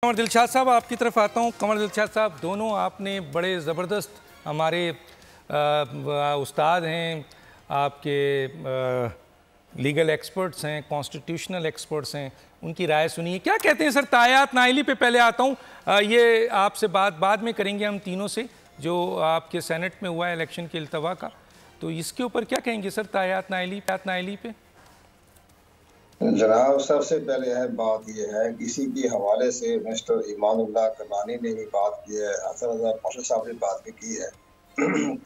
कमर दिलशाद साहब आपकी तरफ आता हूँ। कमर दिलशाद साहब, दोनों आपने बड़े ज़बरदस्त, हमारे उस्ताद हैं, आपके लीगल एक्सपर्ट्स हैं, कॉन्स्टिट्यूशनल एक्सपर्ट्स हैं, उनकी राय सुनी है। क्या कहते हैं सर तायात नाइली पे पहले आता हूँ। ये आपसे बाद में करेंगे हम तीनों से, जो आपके सेनेट में हुआ है इलेक्शन के इल्तवा का, तो इसके ऊपर क्या कहेंगे सर तायात नाइली पे? जनाब, सबसे पहले बात यह है, किसी के हवाले से मिस्टर ईमानुल्लाह करनानी ने भी बात की है, हसन रज़ा पाशा साहब ने बात भी की है।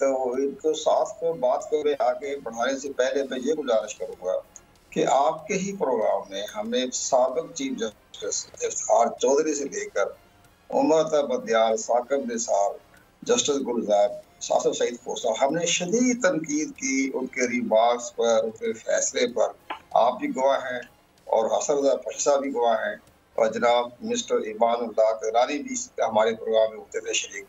तो इनको साथ को बात को आगे बढ़ाने से पहले मैं ये गुजारिश करूंगा कि आपके ही प्रोग्राम में हमें साबिक चीफ जस्टिस इफ्तिखार चौधरी से लेकर उमर बदियार, साकिब निसार, जस्टिस गुलजार, सासिफ सईद खोसा, हमने शदीद तनकीद की उनके रिमार्क्स पर, उनके फैसले पर। आप भी गवाह हैं और हसन रज़ा पाशा साहब भी गवाह हैं, और जनाब मिस्टर ईमानुल्लाह करनानी भी हमारे प्रोग्राम में होते थे शरीक।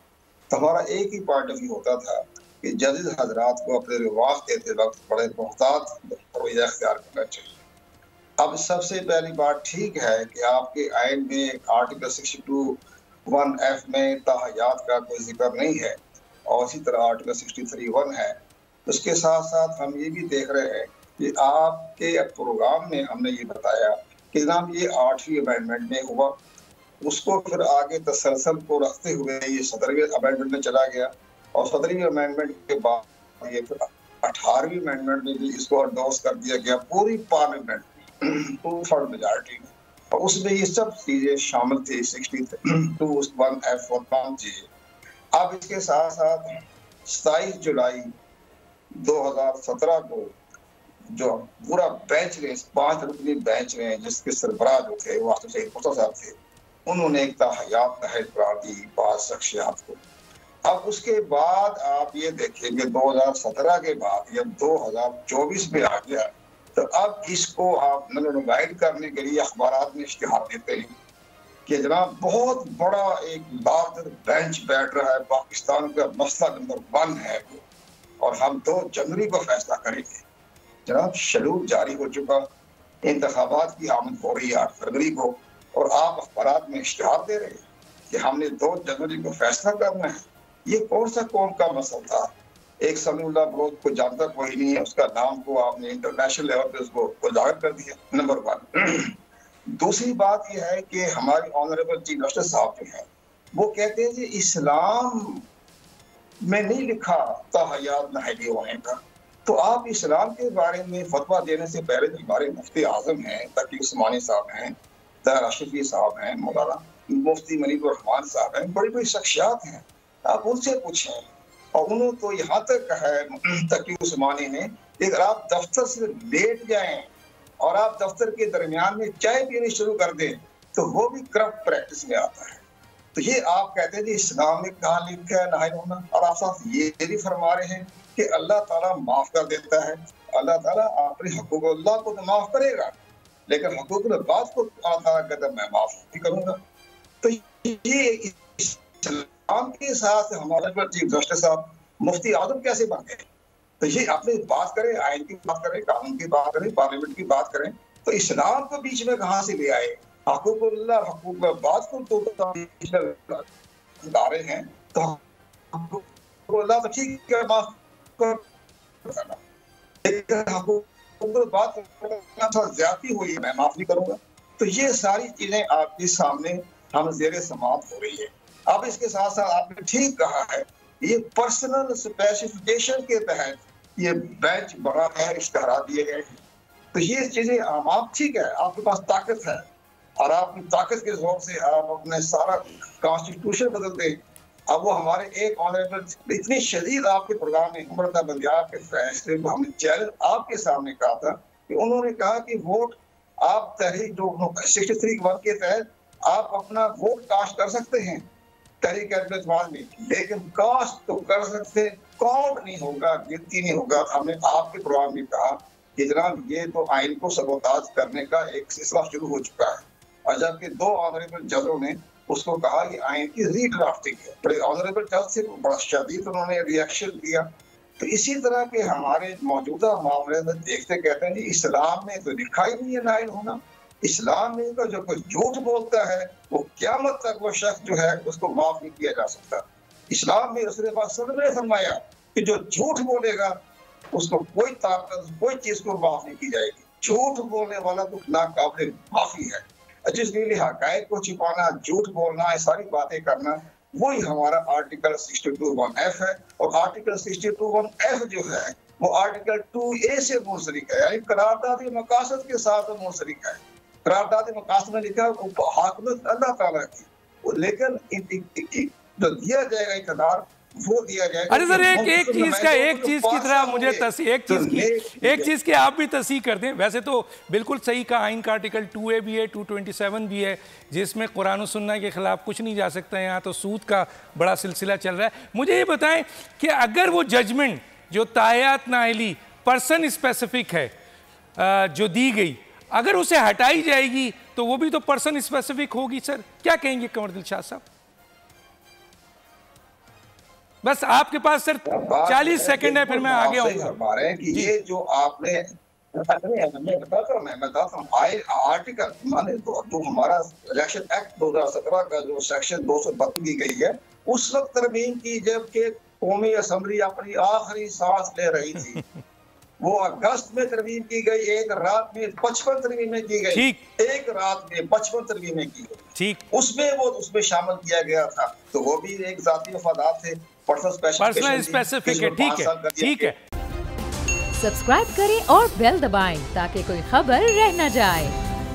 तो हमारा एक ही पॉइंट ऑफ व्यू होता था कि जजेस हजरात को अपने रिमार्क्स देते वक्त बड़े मोहतात रवैया अख्तियार करना चाहिए। अब सबसे पहली बात, ठीक है कि आपके आइन में आर्टिकल 62(1)(f में ताहयात का कोई जिक्र नहीं है, और इसी तरह आर्टिकल 63(1) है। उसके साथ साथ हम ये भी देख रहे हैं कि आपके प्रोग्राम में हमने ये बताया कि जनाब ये 8वीं अमेंडमेंट में हुआ, उसको फिर आगे तसलसल को रखते हुए ये 17वीं अमेंडमेंट में चला गया, और 17वीं अमेंडमेंट के बाद ये फिर 18वीं अमेंडमेंट में भी इसको एंडोर्स कर दिया गया पूरी पार्लियामेंट में 2/3 मेजॉरिटी में, और उसमें ये सब चीजें शामिल थी 62(1)(f) और तमाम चीजें। अब इसके साथ साथ 27 जुलाई 2017 को जो पूरा बेंच ने, 5 रुकनी बेंच ने, जिसके सरबराह जो थे वो आसिफ सईद खोसा साहब थे, उन्होंने एक ताहयात तहत करार दी बाद शख्सियात को। अब उसके बाद आप ये देखेंगे 2017 के बाद जब 2024 में आ गया, तो अब इसको आप गाइड करने के लिए अखबार में इश्तिहार देते हैं कि जनाब बहुत बड़ा एक लार्जर बेंच बैठ रहा है, पाकिस्तान का मसला नंबर 1 है वो, और हम 2 जनवरी को फैसला करेंगे। जनाब शेड्यूल जारी हो चुका, इंतखाबात की आमद हो रही है 8 फरवरी को, और आप अखबारात में इश्तिहार दे रहे हैं कि हमने 2 जनवरी को फैसला करना है। ये कौन सा कौम का मसला था? एक समीउल्लाह बलोच को जानता कोई नहीं है, उसका नाम को आपने इंटरनेशनल लेवल पे उसको उजागर कर दिया, नंबर 1। दूसरी बात यह है कि हमारे ऑनरेबल चीफ जस्टिस साहब जो है वो कहते हैं कि इस्लाम में नहीं लिखा ताहयात नाइली होने का। तो आप इस्लाम के बारे में फतवा देने से पहले जो हमारे मुफ्ती आजम हैं, तकी उस्मानी साहब हैं, ताहिर आशिकी साहब हैं, मौलाना मुफ्ती मनीब रहमान साहब हैं, बड़ी बड़ी शख्सियात हैं, आप उनसे पूछें। और उन्होंने तो यहाँ तक कहा है तकी उस्मानी ने कि अगर आप दफ्तर से लेट जाएं और आप दफ्तर के दरमियान में चाय पीनी शुरू कर दें तो वो भी करप्ट प्रैक्टिस में आता है। तो ये आप कहते हैं कि इस्लाम में कहाँ लिखा है नाहिल होना, और आप साथ ये भी फरमा रहे हैं कि अल्लाह ताला माफ कर देता है। अल्लाह ताला अपने हकूक अल्लाह को तो माफ करेगा, लेकिन हकूक बात को अल्लाह ताला कहता है मैं माफ नहीं करूंगा। तो ये इस्लाम के साथ हमारे चीफ जस्टिस साहब मुफ्ती आजम कैसे बन गए? तो ये अपनी बात करें, आइन की बात करें, कानून की बात करें, पार्लियामेंट की बात करें, तो इस्लाम को बीच में कहाँ से ले आए? हकूकुल्लाह हकूक बात को तो दारे हैं, तो अल्लाह तो ठीक है माफ करना, लेकिन बात ज्यादती हुई मैं माफ नहीं करूंगा। तो ये सारी चीजें आपके सामने हम जेरे समाप्त हो रही है। अब इसके साथ साथ आपने ठीक कहा है, ये पर्सनल स्पेसिफिकेशन के तहत ये बेंच बड़ा है, इश्तिहार दिए गए हैं। तो ये चीजें आप ठीक है, आपके पास ताकत है, और आप ताकत के जोर से आप अपने सारा कॉन्स्टिट्यूशन बदल दें। अब वो हमारे एक ऑनरेबल इतनी शदीद आपके प्रोग्राम में उमर बंदियार के फैसले को हमने चैलेंज आपके सामने कहा था कि उन्होंने कहा कि वोट आप तहरीक जो 63(1) के तहत आप अपना वोट कास्ट कर सकते हैं तहरीक एतमाद में, लेकिन कास्ट तो कर सकते, काउंट नहीं होगा, गिनती नहीं होगा। हमने आपके प्रोग्राम में कहा कि जनाब ये तो आइन को सबोताज करने का एक सिलसिला शुरू हो चुका है, और जबकि 2 ऑनरेबल जजों ने उसको कहा कि आइन की रीड्राफ्टिंग है, बड़े ऑनरेबल जज से बड़ा शदीद उन्होंने रिएक्शन दिया। तो इसी तरह के हमारे मौजूदा मामले में देखते कहते हैं जी इस्लाम में तो लिखा ही नहीं है नाइल होना, اسلام میں جو کوئی جھوٹ بولتا ہے وہ قیامت تک وہ شخص جو ہے اس کو معاف نہیں کیا جا سکتا. اسلام میں رسول پاک صلی اللہ علیہ وسلم نے فرمایا کہ جو جھوٹ بولے گا اس کو کوئی طاقت کوئی چیز کو معاف نہیں کی جائے گی. جھوٹ بولنے والا تو ناقابل معافی ہے. جس کے لیے حقائق کو چھپانا, جھوٹ بولنا, یہ ساری باتیں کرنا, وہی ہمارا آرٹیکل 62(1)(f) ہے. اور آرٹیکل 62(1)(f) جو ہے وہ آرٹیکل 2(a) سے منسلک ہے, یعنی قرارداد مقاصد کے ساتھ منسلک ہے. قرارداد مقاصد میں لکھا حاکمیت اللہ تعالیٰ کی, لیکن جو دیا جائے گا اقتدار وہ دیا جائے گا. ارے سر ایک چیز کی طرح مجھے ایک چیز کی آپ بھی تصحیح کر دیں. ویسے تو بالکل صحیح کا آئین کا آرٹیکل 2(a) بھی ہے, 227 بھی ہے, جس میں قرآن و سنہ کے خلاف کچھ نہیں جا سکتا. یہاں تو سود کا بڑا سلسلہ چل رہا ہے. مجھے یہ بتائیں کہ اگر وہ ججمنٹ جو تاحیات نااہلی پرسن اسپیسیفک ہے جو دی گئی, اگر اسے ہٹائی جائے گی تو وہ بھی تو پرسن اسپیسیفک ہوگی. سر کیا کہیں گے قمر دل شاہ صاحب؟ بس آپ کے پاس سر 40 سیکنڈ ہے, پھر میں آگے آؤں گا. یہ جو آپ نے میں بتاتا ہوں آرٹیکل جو ہمارا الیکشن ایکٹ 2017 کا جو سیکشن 232 کی گئی ہے, اس وقت ترمیم کی جب کہ قومی اسمبلی اپنی آخری سانس لے رہی تھی. وہ اگست میں ترمیم کی گئی, ایک رات میں 55 ترمیمیں کی گئی, ایک رات میں 55 ترمیمیں کی گئی. اس میں شامل کیا گیا تھا. تو وہ بھی ایک ذاتی مفادات تھے, پرسنل اسپیسیفک ہے. ٹھیک ہے. سبسکرائب کریں اور بیل دبائیں تاکہ کوئی خبر رہ نہ جائے.